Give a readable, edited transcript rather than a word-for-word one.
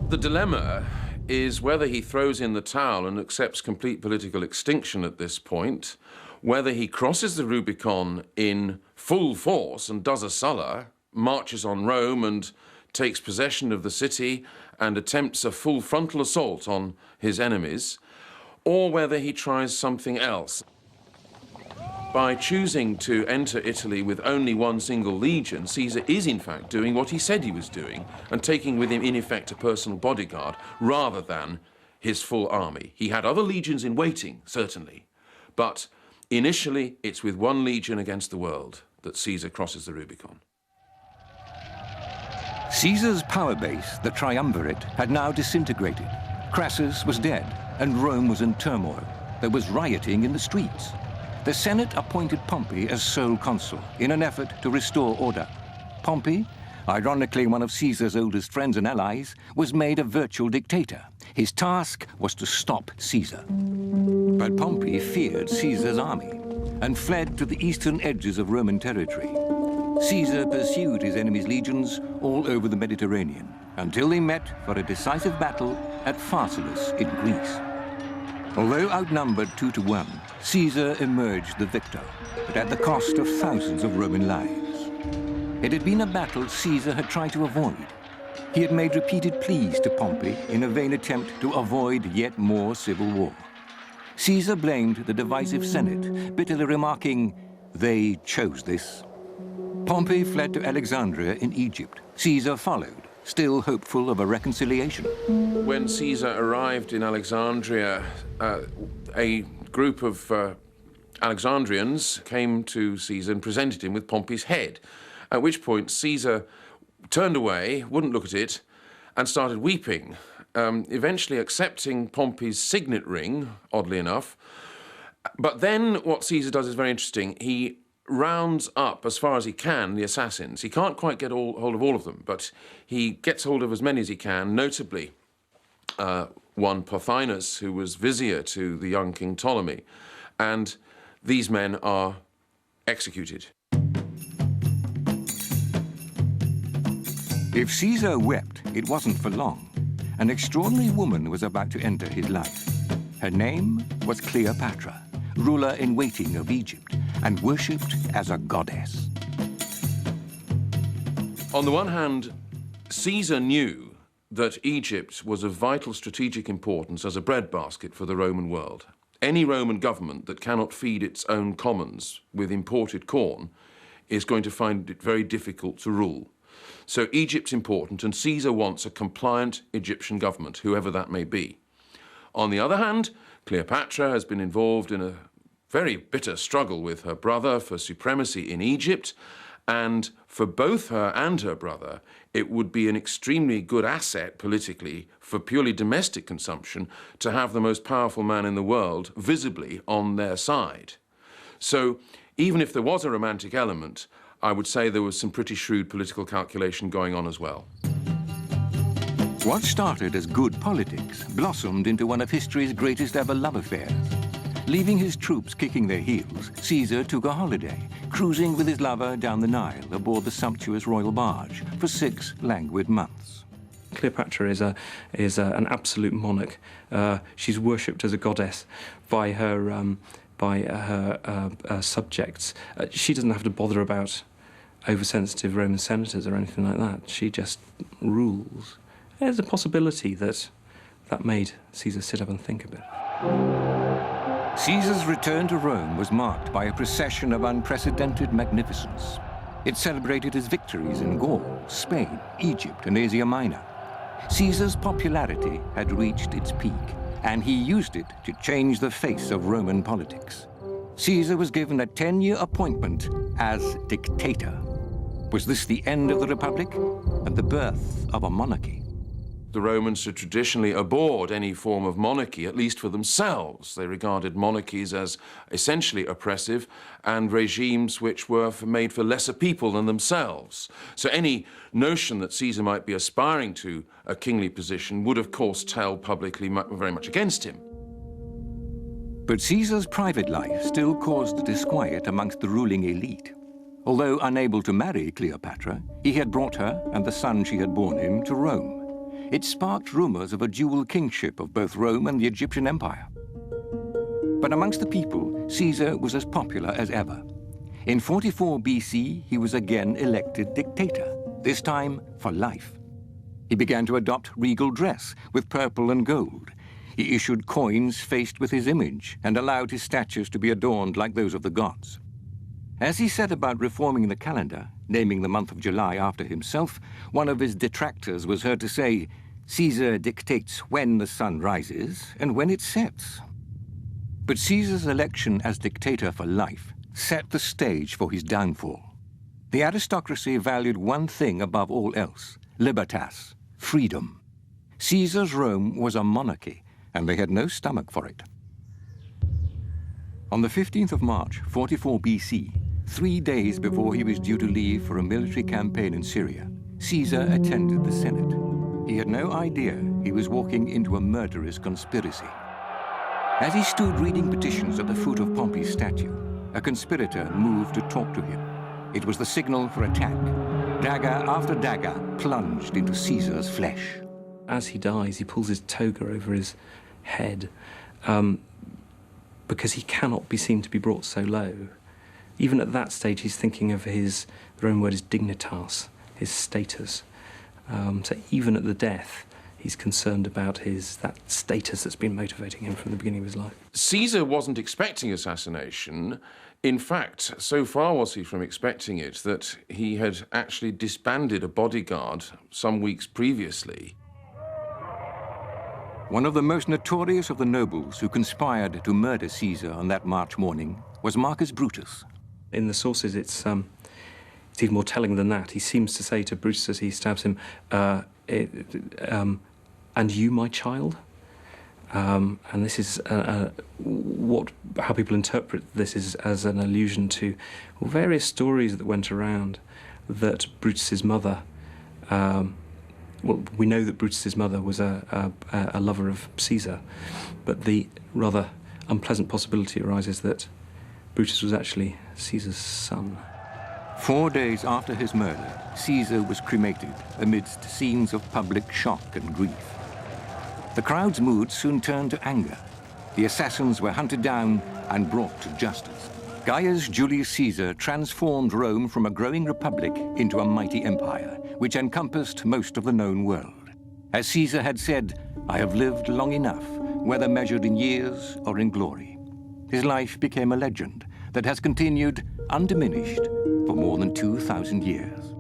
The dilemma is whether he throws in the towel and accepts complete political extinction at this point, whether he crosses the Rubicon in full force and does a Sulla, marches on Rome and takes possession of the city and attempts a full frontal assault on his enemies, or whether he tries something else. By choosing to enter Italy with only one single legion, Caesar is in fact doing what he said he was doing and taking with him in effect a personal bodyguard rather than his full army. He had other legions in waiting, certainly, but initially it's with one legion against the world that Caesar crosses the Rubicon. Caesar's power base, the triumvirate, had now disintegrated. Crassus was dead and Rome was in turmoil. There was rioting in the streets. The Senate appointed Pompey as sole consul in an effort to restore order. Pompey, ironically one of Caesar's oldest friends and allies, was made a virtual dictator. His task was to stop Caesar. But Pompey feared Caesar's army and fled to the eastern edges of Roman territory. Caesar pursued his enemy's legions all over the Mediterranean until they met for a decisive battle at Pharsalus in Greece. Although outnumbered 2-1, Caesar emerged the victor, but at the cost of thousands of Roman lives. It had been a battle Caesar had tried to avoid. He had made repeated pleas to Pompey in a vain attempt to avoid yet more civil war. Caesar blamed the divisive Senate, bitterly remarking, "They chose this." Pompey fled to Alexandria in Egypt. Caesar followed, still hopeful of a reconciliation. When Caesar arrived in Alexandria, a group of Alexandrians came to Caesar and presented him with Pompey's head, at which point Caesar turned away, wouldn't look at it, and started weeping, eventually accepting Pompey's signet ring, oddly enough. But then what Caesar does is very interesting. He rounds up, as far as he can, the assassins. He can't quite get hold of all of them, but he gets hold of as many as he can, notably one Pothinus, who was vizier to the young King Ptolemy, and these men are executed. If Caesar wept, it wasn't for long. An extraordinary woman was about to enter his life. Her name was Cleopatra, ruler-in-waiting of Egypt, and worshipped as a goddess. On the one hand, Caesar knew that Egypt was of vital strategic importance as a breadbasket for the Roman world. Any Roman government that cannot feed its own commons with imported corn is going to find it very difficult to rule. So Egypt's important, and Caesar wants a compliant Egyptian government, whoever that may be. On the other hand, Cleopatra has been involved in a very bitter struggle with her brother for supremacy in Egypt, and for both her and her brother, it would be an extremely good asset politically for purely domestic consumption to have the most powerful man in the world visibly on their side. So even if there was a romantic element, I would say there was some pretty shrewd political calculation going on as well. What started as good politics blossomed into one of history's greatest ever love affairs. Leaving his troops kicking their heels, Caesar took a holiday, cruising with his lover down the Nile aboard the sumptuous royal barge for 6 languid months. Cleopatra is an absolute monarch. She's worshipped as a goddess by her subjects. She doesn't have to bother about oversensitive Roman senators or anything like that. She just rules. There's a possibility that made Caesar sit up and think a bit. Caesar's return to Rome was marked by a procession of unprecedented magnificence. It celebrated his victories in Gaul, Spain, Egypt, and Asia Minor. Caesar's popularity had reached its peak, and he used it to change the face of Roman politics. Caesar was given a 10-year appointment as dictator. Was this the end of the Republic and the birth of a monarchy? The Romans had traditionally abhorred any form of monarchy, at least for themselves. They regarded monarchies as essentially oppressive and regimes which were made for lesser people than themselves. So any notion that Caesar might be aspiring to a kingly position would, of course, tell publicly very much against him. But Caesar's private life still caused disquiet amongst the ruling elite. Although unable to marry Cleopatra, he had brought her and the son she had borne him to Rome. it sparked rumors of a dual kingship of both Rome and the Egyptian Empire. But amongst the people, Caesar was as popular as ever. In 44 BC, he was again elected dictator, this time for life. He began to adopt regal dress with purple and gold. He issued coins faced with his image and allowed his statues to be adorned like those of the gods. As he set about reforming the calendar, naming the month of July after himself, one of his detractors was heard to say, "Caesar dictates when the sun rises and when it sets." But Caesar's election as dictator for life set the stage for his downfall. The aristocracy valued one thing above all else, libertas, freedom. Caesar's Rome was a monarchy, and they had no stomach for it. On the 15th of March, 44 BC, 3 days before he was due to leave for a military campaign in Syria, Caesar attended the Senate. He had no idea he was walking into a murderous conspiracy. As he stood reading petitions at the foot of Pompey's statue, a conspirator moved to talk to him. It was the signal for attack. Dagger after dagger plunged into Caesar's flesh. As he dies, he pulls his toga over his head because he cannot be seen to be brought so low. Even at that stage, he's thinking of his, the Roman word is dignitas, his status. So even at the death, he's concerned about that status that's been motivating him from the beginning of his life. Caesar wasn't expecting assassination. In fact, so far was he from expecting it that he had actually disbanded a bodyguard some weeks previously. One of the most notorious of the nobles who conspired to murder Caesar on that March morning was Marcus Brutus. In the sources, it's even more telling than that. He seems to say to Brutus as he stabs him, "And you, my child?" And this is how people interpret this is as an allusion to various stories that went around that Brutus's mother. Well, we know that Brutus's mother was a lover of Caesar, but the rather unpleasant possibility arises that Brutus was actually Caesar's son. 4 days after his murder, Caesar was cremated amidst scenes of public shock and grief. The crowd's mood soon turned to anger. The assassins were hunted down and brought to justice. Gaius Julius Caesar transformed Rome from a growing republic into a mighty empire, which encompassed most of the known world. As Caesar had said, "I have lived long enough, whether measured in years or in glory." His life became a legend that has continued undiminished for more than 2,000 years.